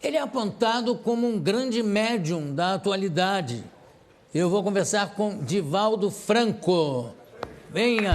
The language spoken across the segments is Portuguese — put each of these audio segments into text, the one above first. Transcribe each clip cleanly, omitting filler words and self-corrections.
Ele é apontado como um grande médium da atualidade. Eu vou conversar com Divaldo Franco. Venha!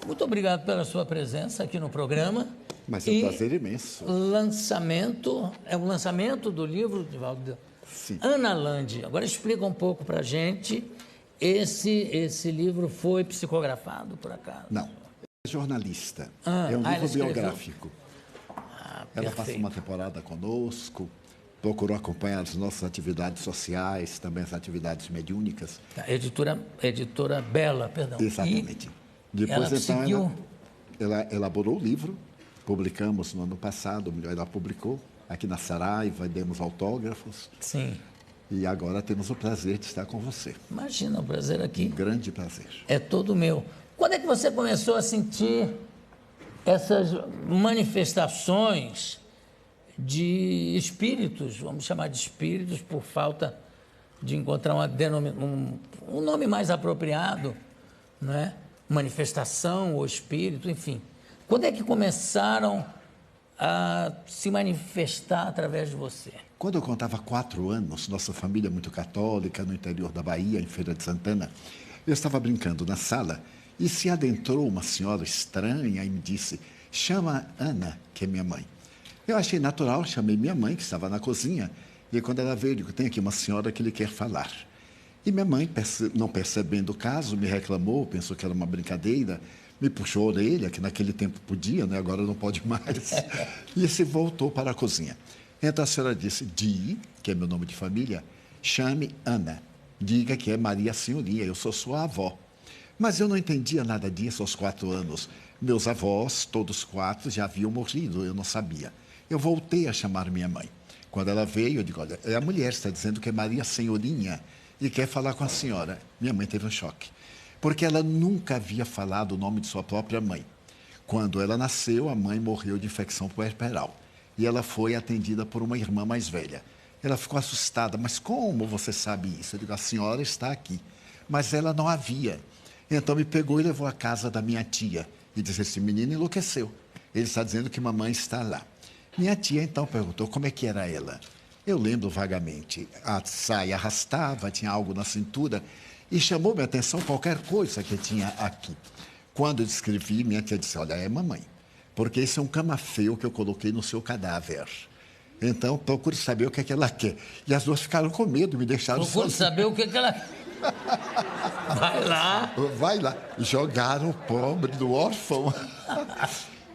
Muito obrigado pela sua presença aqui no programa. Mas é um prazer imenso. É o lançamento do livro, Divaldo. Sim. Ana Landi. Agora explica um pouco para a gente, esse livro foi psicografado, por acaso? Não, é jornalista, é um livro biográfico. Ela passa uma temporada conosco, procurou acompanhar as nossas atividades sociais, também as atividades mediúnicas. Editora Bela, perdão. Exatamente. Depois, ela elaborou o livro, publicamos no ano passado, ela publicou aqui na Saraiva, demos autógrafos. Sim. E agora temos o prazer de estar com você. Imagina, o prazer aqui. Um grande prazer. É todo meu. Quando é que você começou a sentir essas manifestações de espíritos, vamos chamar de espíritos por falta de encontrar um nome mais apropriado, não é? Manifestação ou espírito, enfim. Quando é que começaram a se manifestar através de você? Quando eu contava 4 anos, nossa família muito católica, no interior da Bahia, em Feira de Santana, eu estava brincando na sala e se adentrou uma senhora estranha e me disse: chama Ana, que é minha mãe. Eu achei natural, chamei minha mãe, que estava na cozinha, e quando ela veio, eu digo: tem aqui uma senhora que lhe quer falar. E minha mãe, não percebendo o caso, me reclamou, pensou que era uma brincadeira, me puxou a orelha, que naquele tempo podia, né? Agora não pode mais, e se voltou para a cozinha. Então a senhora disse: Di, que é meu nome de família, chame Ana, diga que é Maria Senhoria, eu sou sua avó. Mas eu não entendia nada disso aos 4 anos. Meus avós, todos 4, já haviam morrido, eu não sabia. Eu voltei a chamar minha mãe. Quando ela veio, eu digo: olha, a mulher está dizendo que é Maria Senhorinha e quer falar com a senhora. Minha mãe teve um choque, porque ela nunca havia falado o nome de sua própria mãe. Quando ela nasceu, a mãe morreu de infecção puerperal e ela foi atendida por uma irmã mais velha. Ela ficou assustada: mas como você sabe isso? Eu digo: a senhora está aqui. Mas ela não havia. Então me pegou e levou à casa da minha tia e disse: esse menino enlouqueceu. Ele está dizendo que mamãe está lá. Minha tia então perguntou como é que era ela. Eu lembro vagamente. A saia arrastava, tinha algo na cintura e chamou minha atenção qualquer coisa que tinha aqui. Quando eu descrevi, minha tia disse: olha, é mamãe, porque esse é um camafeu que eu coloquei no seu cadáver. Então, procure saber o que é que ela quer. E as duas ficaram com medo e me deixaram sozinha. Procure saber o que é que ela... Vai lá. Vai lá. Jogaram o pobre do órfão.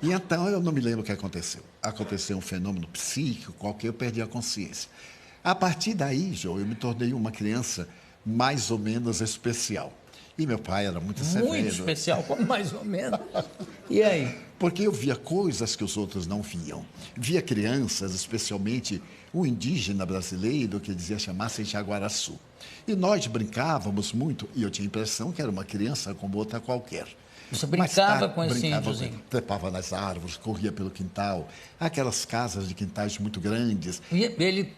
E então, eu não me lembro o que aconteceu. Aconteceu um fenômeno psíquico qualquer, eu perdi a consciência. A partir daí, João, eu me tornei uma criança mais ou menos especial. E meu pai era muito severo. Muito especial, como mais ou menos. E aí? Porque eu via coisas que os outros não viam. Via crianças, especialmente um indígena brasileiro que dizia chamar-se Jaguaraçu. E nós brincávamos muito, e eu tinha a impressão que era uma criança como outra qualquer. Você brincava com esse índiozinho? Trepava nas árvores, corria pelo quintal, aquelas casas de quintais muito grandes. E ele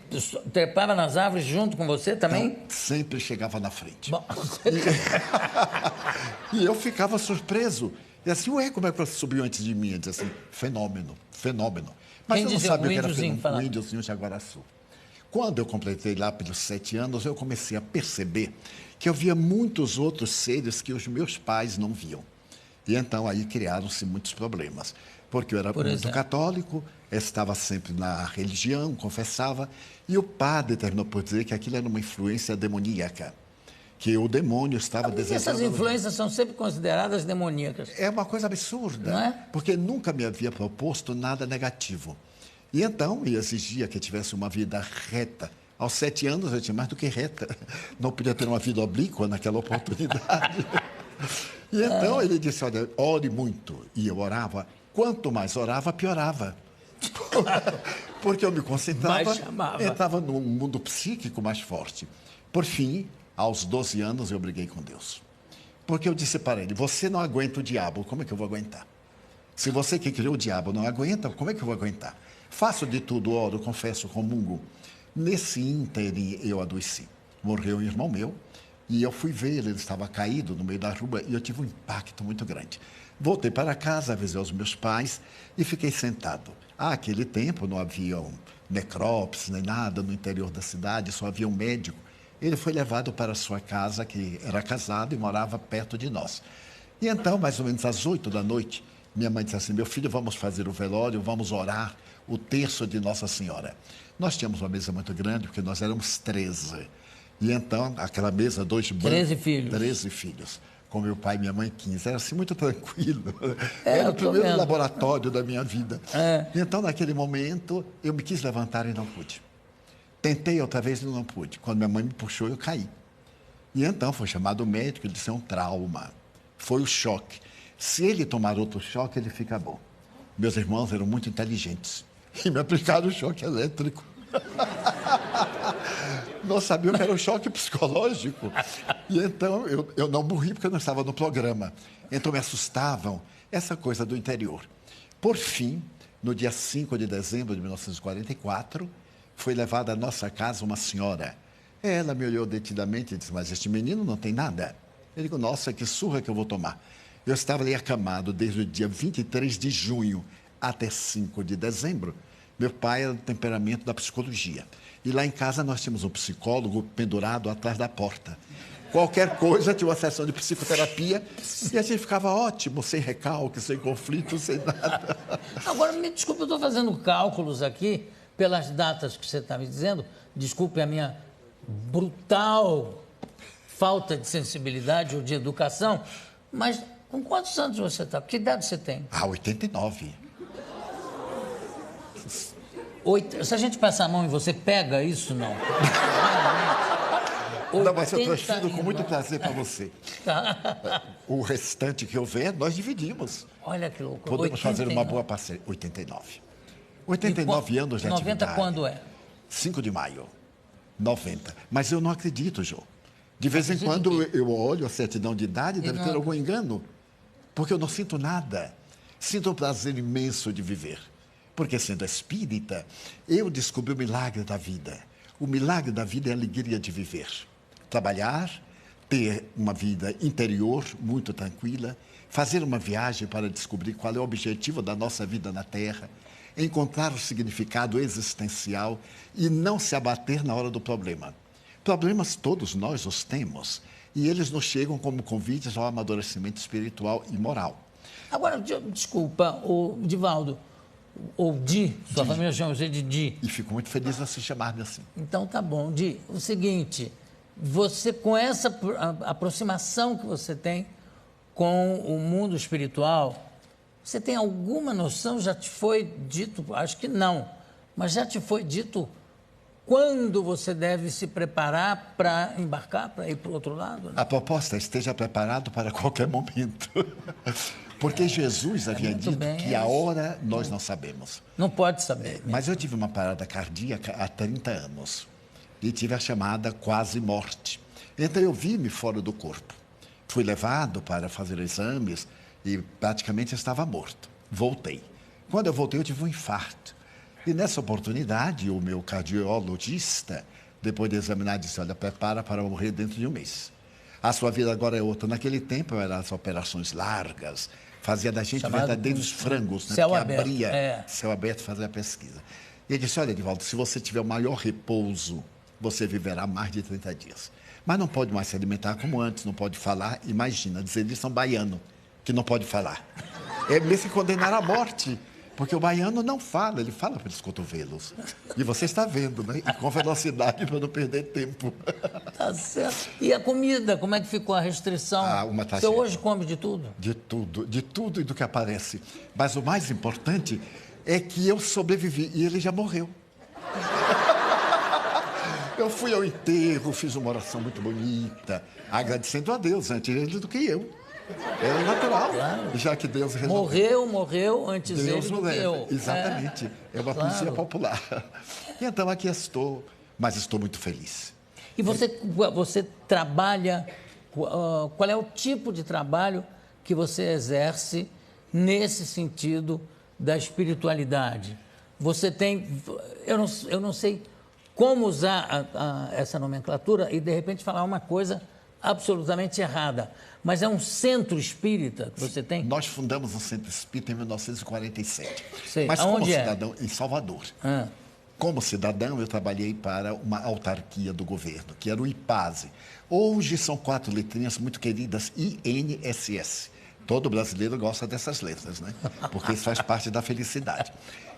trepava nas árvores junto com você também? Então, sempre chegava na frente. Bom... E eu ficava surpreso. E assim, ué, como é que você subiu antes de mim? Eu dizia assim: fenômeno, fenômeno. Mas eu não sabia o que era fenômeno, um índiozinho Jaguaraçu. Quando eu completei lá pelos 7 anos, eu comecei a perceber que eu via muitos outros seres que os meus pais não viam. E então aí criaram-se muitos problemas, porque eu era muito católico, estava sempre na religião, confessava, e o padre terminou por dizer que aquilo era uma influência demoníaca, que o demônio estava desejando... Essas influências são sempre consideradas demoníacas. É uma coisa absurda, não é? Porque nunca me havia proposto nada negativo. E então ele exigia que eu tivesse uma vida reta. Aos 7 anos eu tinha mais do que reta, não podia ter uma vida oblíqua naquela oportunidade. E então ele disse: olha, ore muito. E eu orava. Quanto mais orava, piorava. Porque eu me concentrava, entrava num mundo psíquico mais forte. Por fim, aos 12 anos, eu briguei com Deus. Porque eu disse para ele: você não aguenta o diabo, como é que eu vou aguentar? Se você que criou o diabo não aguenta, como é que eu vou aguentar? Faço de tudo, oro, confesso, comungo. Nesse ínterim eu adoeci. Morreu um irmão meu e eu fui ver ele estava caído no meio da rua e eu tive um impacto muito grande. Voltei para casa, avisei os meus pais e fiquei sentado. Aquele tempo não havia necrópsia nem nada no interior da cidade, só havia um médico. Ele foi levado para a sua casa, que era casado e morava perto de nós. E então, mais ou menos às 8 da noite, minha mãe disse assim: meu filho, vamos fazer o velório, vamos orar o terço de Nossa Senhora. Nós tínhamos uma mesa muito grande, porque nós éramos 13. E então, aquela mesa, 13 filhos. 13 filhos. Com meu pai e minha mãe, 15. Era assim muito tranquilo. Era o primeiro laboratório da minha vida. E então, naquele momento, eu me quis levantar e não pude. Tentei outra vez e não pude. Quando minha mãe me puxou, eu caí. E então foi chamado o médico, ele disse: é um trauma. Foi o choque. Se ele tomar outro choque, ele fica bom. Meus irmãos eram muito inteligentes e me aplicaram o choque elétrico. Não sabiam que era um choque psicológico. E então eu não morri porque eu não estava no programa. Então me assustavam essa coisa do interior. Por fim, no dia 5 de dezembro de 1944, foi levada à nossa casa uma senhora. Ela me olhou detidamente e disse: mas este menino não tem nada. Eu digo: nossa, que surra que eu vou tomar. Eu estava ali acamado desde o dia 23 de junho até 5 de dezembro. Meu pai era do temperamento da psicologia. E lá em casa nós tínhamos um psicólogo pendurado atrás da porta. Qualquer coisa tinha uma sessão de psicoterapia e a gente ficava ótimo, sem recalque, sem conflito, sem nada. Agora, me desculpe, eu estou fazendo cálculos aqui pelas datas que você está me dizendo. Desculpe a minha brutal falta de sensibilidade ou de educação, mas com quantos anos você está? Que idade você tem? 89. Se a gente passar a mão e você pega isso, não? Não, mas eu transfiro com muito prazer para você. O restante que houver, nós dividimos. Olha que louco. Podemos fazer uma boa parceria. 89. 89 anos de 90 atividade. Quando é? 5 de maio. 90. Mas eu não acredito, Jô. De vez em quando eu olho a certidão de idade, deve ter algum engano. Porque eu não sinto nada. Sinto um prazer imenso de viver. Porque, sendo espírita, eu descobri o milagre da vida. O milagre da vida é a alegria de viver. Trabalhar, ter uma vida interior muito tranquila, fazer uma viagem para descobrir qual é o objetivo da nossa vida na Terra, encontrar o significado existencial e não se abater na hora do problema. Problemas todos nós os temos e eles nos chegam como convites ao amadurecimento espiritual e moral. Agora, desculpa, Divaldo, ou sua família chama você de Di. E fico muito feliz de se chamar-me assim. Então tá bom, Di. O seguinte, você com essa aproximação que você tem com o mundo espiritual, você tem alguma noção, já te foi dito, acho que não, mas já te foi dito quando você deve se preparar para embarcar, para ir para o outro lado? Né? A proposta é: esteja preparado para qualquer momento. Porque Jesus havia dito que a hora nós não sabemos. Não pode saber. Mas eu tive uma parada cardíaca há 30 anos. E tive a chamada quase morte. Então eu vi-me fora do corpo. Fui levado para fazer exames e praticamente estava morto. Voltei. Quando eu voltei, eu tive um infarto. E nessa oportunidade, o meu cardiologista, depois de examinar, disse: olha, prepara para morrer dentro de um mês. A sua vida agora é outra. Naquele tempo eram as operações largas, fazia da gente verdadeiros frangos, né? Céu que aberto, abria céu aberto, fazia a pesquisa. E ele disse: olha, Edivaldo, se você tiver o maior repouso, você viverá mais de 30 dias. Mas não pode mais se alimentar como antes, não pode falar. Imagina, dizer isso a um baiano que não pode falar. É mesmo que condenar à morte. Porque o baiano não fala, ele fala pelos cotovelos. E você está vendo, né? E com velocidade para não perder tempo. Tá certo. E a comida, como é que ficou a restrição? Você hoje come de tudo? De tudo e do que aparece. Mas o mais importante é que eu sobrevivi e ele já morreu. Eu fui ao enterro, fiz uma oração muito bonita, agradecendo a Deus antes ele do que eu. É natural, claro. Já que Deus resolveu. Morreu antes Deus ele do que eu. Exatamente. É uma poesia popular. E então aqui estou, mas estou muito feliz. E você trabalha, qual é o tipo de trabalho que você exerce nesse sentido da espiritualidade. Você tem... Eu não sei como usar essa nomenclatura e, de repente, falar uma coisa absolutamente errada. Mas é um centro espírita que você tem? Nós fundamos um centro espírita em 1947. Sei. Mas Aonde como é? cidadão, em Salvador. Como cidadão, eu trabalhei para uma autarquia do governo, que era o IPASE. Hoje são 4 letrinhas muito queridas, INSS. Todo brasileiro gosta dessas letras, né? Porque isso faz parte da felicidade.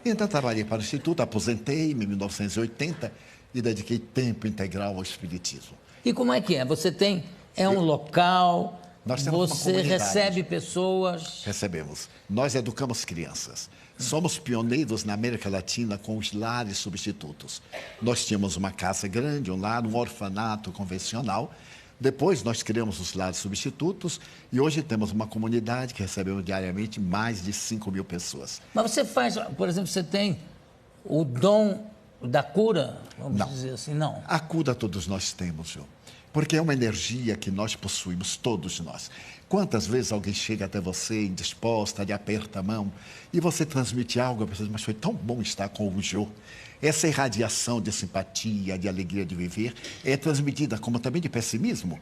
Então, trabalhei para o Instituto, aposentei-me em 1980 e dediquei tempo integral ao Espiritismo. E como é que é? Você tem... É um local... Nós temos uma você comunidade. recebe pessoas... Recebemos. Nós educamos crianças. Somos pioneiros na América Latina com os lares substitutos. Nós tínhamos uma casa grande, um lar, um orfanato convencional. Depois nós criamos os lares substitutos e hoje temos uma comunidade que recebemos diariamente mais de 5.000 pessoas. Mas você faz, por exemplo, você tem o dom da cura, vamos dizer assim, não? A cura todos nós temos, João. Porque é uma energia que nós possuímos, todos nós. Quantas vezes alguém chega até você indisposta, lhe aperta a mão e você transmite algo, a pessoa diz, mas foi tão bom estar com o Jô. Essa irradiação de simpatia, de alegria de viver, é transmitida como também de pessimismo.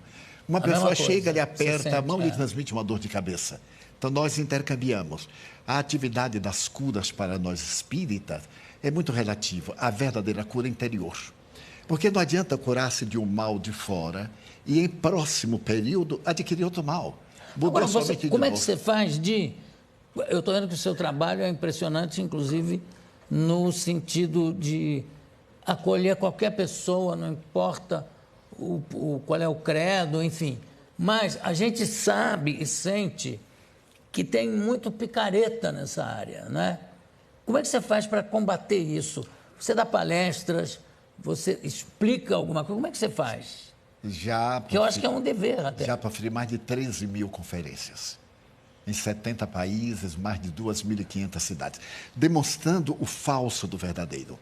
Uma pessoa chega, lhe aperta a mão e lhe transmite uma dor de cabeça. Então, nós intercambiamos. A atividade das curas para nós espíritas é muito relativa à verdadeira cura interior. Porque não adianta curar-se de um mal de fora e, em próximo período, adquirir outro mal. Agora, como é que você faz de... Eu estou vendo que o seu trabalho é impressionante, inclusive, no sentido de acolher qualquer pessoa, não importa qual é o credo, enfim. Mas a gente sabe e sente que tem muito picareta nessa área, não é? Como é que você faz para combater isso? Você dá palestras... Você explica alguma coisa? Como é que você faz? Que eu acho que é um dever até. Já proferi mais de 13.000 conferências. Em 70 países, mais de 2.500 cidades. Demonstrando o falso do verdadeiro.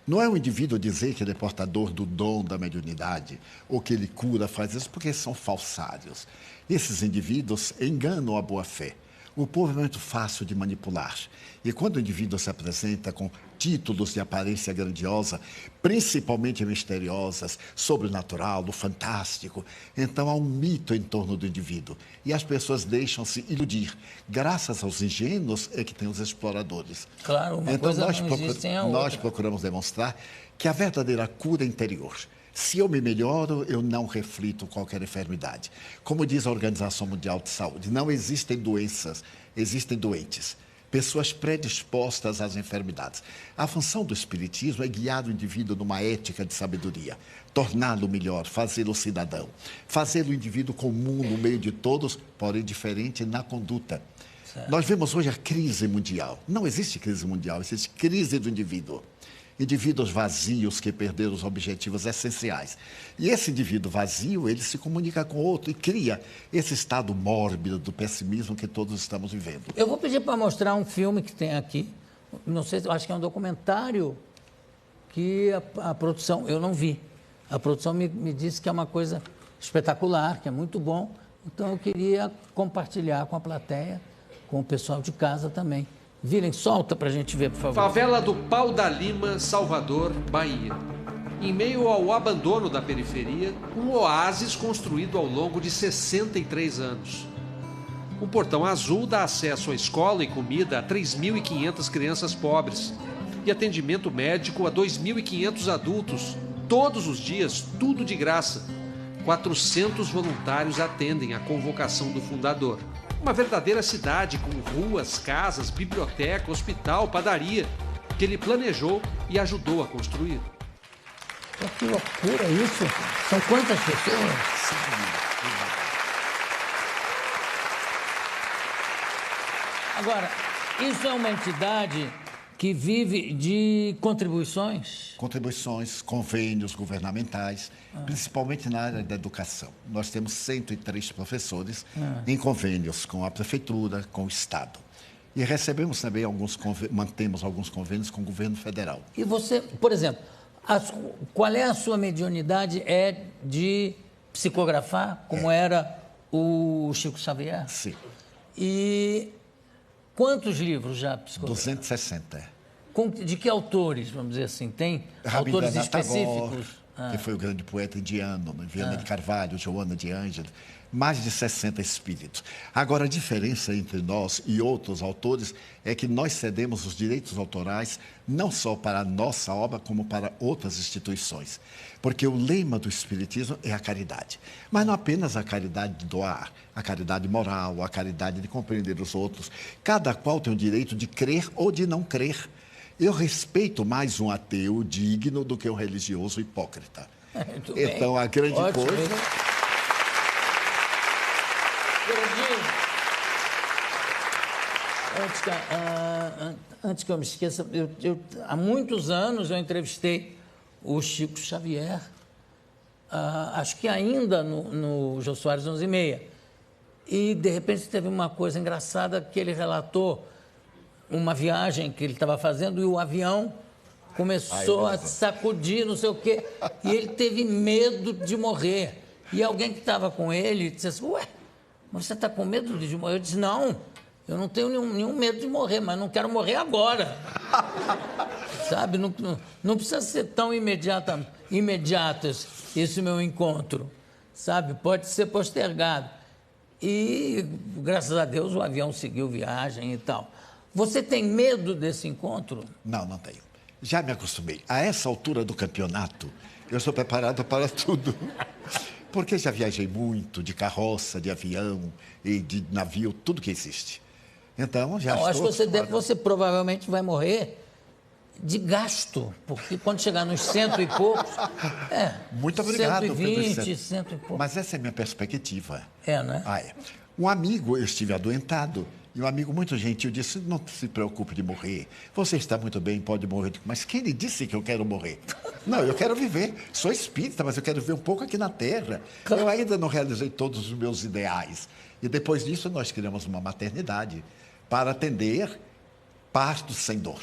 Não é o indivíduo dizer que ele é portador do dom da mediunidade, ou que ele cura, faz isso, porque são falsários. Esses indivíduos enganam a boa-fé. O povo é muito fácil de manipular. E quando o indivíduo se apresenta com títulos de aparência grandiosa, principalmente misteriosas, sobrenatural, do fantástico, então há um mito em torno do indivíduo. E as pessoas deixam-se iludir. Graças aos ingênuos é que tem os exploradores. Claro, uma coisa não existe sem a outra. Nós procuramos demonstrar que a verdadeira cura é interior. Se eu me melhoro, eu não reflito qualquer enfermidade. Como diz a Organização Mundial de Saúde, não existem doenças, existem doentes. Pessoas predispostas às enfermidades. A função do Espiritismo é guiar o indivíduo numa ética de sabedoria, torná-lo melhor, fazê-lo cidadão, fazê-lo indivíduo comum no meio de todos, porém diferente na conduta. Certo. Nós vemos hoje a crise mundial. Não existe crise mundial, existe crise do indivíduo. Indivíduos vazios que perderam os objetivos essenciais. E esse indivíduo vazio, ele se comunica com outro e cria esse estado mórbido do pessimismo que todos estamos vivendo. Eu vou pedir para mostrar um filme que tem aqui. Não sei, acho que é um documentário que a produção, eu não vi. A produção me disse que é uma coisa espetacular, que é muito bom. Então eu queria compartilhar com a plateia, com o pessoal de casa também. Virem, solta para a gente ver, por favor. Favela do Pau da Lima, Salvador, Bahia. Em meio ao abandono da periferia, um oásis construído ao longo de 63 anos. O Portão Azul dá acesso à escola e comida a 3.500 crianças pobres e atendimento médico a 2.500 adultos, todos os dias, tudo de graça. 400 voluntários atendem à convocação do fundador. Uma verdadeira cidade com ruas, casas, biblioteca, hospital, padaria, que ele planejou e ajudou a construir. Que loucura isso! São quantas pessoas? Agora, isso é uma entidade que vive de contribuições? Contribuições, convênios governamentais, principalmente na área da educação. Nós temos 103 professores em convênios com a prefeitura, com o Estado. E recebemos também mantemos alguns convênios com o governo federal. E você, por exemplo, qual é a sua mediunidade? É de psicografar, como era o Chico Xavier? Sim. E Quantos livros já psicografou? 260. De que autores, vamos dizer assim? Tem autores Rabindranath específicos? Tagore, que foi o grande poeta indiano, né? Viana de Carvalho, Joana de Ângeles, mais de 60 espíritos. Agora, a diferença entre nós e outros autores é que nós cedemos os direitos autorais não só para a nossa obra, como para outras instituições. Porque o lema do Espiritismo é a caridade. Mas não apenas a caridade de doar, a caridade moral, a caridade de compreender os outros. Cada qual tem o direito de crer ou de não crer. Eu respeito mais um ateu digno do que um religioso hipócrita. Então, a grande coisa... Antes que eu me esqueça, há muitos anos eu entrevistei o Chico Xavier, acho que ainda no Jô Soares 11h30. E, de repente, teve uma coisa engraçada que ele relatou uma viagem que ele estava fazendo e o avião começou a sacudir, não sei o quê, e ele teve medo de morrer. E alguém que estava com ele disse assim, ué, mas você está com medo de morrer? Eu disse, não, eu não tenho nenhum medo de morrer, mas não quero morrer agora. Sabe, não precisa ser tão imediato esse meu encontro, sabe, pode ser postergado. E, graças a Deus, o avião seguiu viagem e tal. Você tem medo desse encontro? Não, não tenho. Já me acostumei. A essa altura do campeonato, eu estou preparado para tudo. Porque já viajei muito de carroça, de avião e de navio, tudo que existe. Então, já estou... Acho que você provavelmente vai morrer de gasto, porque quando chegar nos 100 e poucos... Muito obrigado, 120, 100 e poucos. Mas essa é a minha perspectiva. Né? É. Um amigo, eu estive adoentado, e um amigo muito gentil disse, não se preocupe de morrer, você está muito bem, pode morrer. Mas quem lhe disse que eu quero morrer? Não, eu quero viver, sou espírita, mas eu quero viver um pouco aqui na Terra. Eu ainda não realizei todos os meus ideais. E depois disso nós criamos uma maternidade para atender partos sem dor.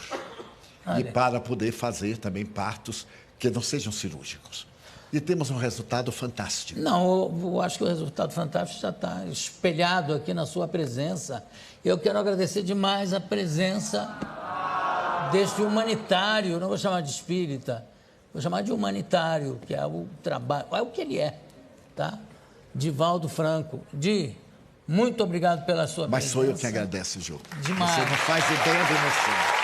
E para poder fazer também partos que não sejam cirúrgicos. E temos um resultado fantástico. Não, eu acho que o resultado fantástico já está espelhado aqui na sua presença. Eu quero agradecer demais a presença deste humanitário, não vou chamar de espírita, vou chamar de humanitário, que é o trabalho, é o que ele é, tá? Divaldo Franco. Muito obrigado pela sua presença. Mas sou eu que agradeço, Jô. Demais. Você não faz ideia da emoção.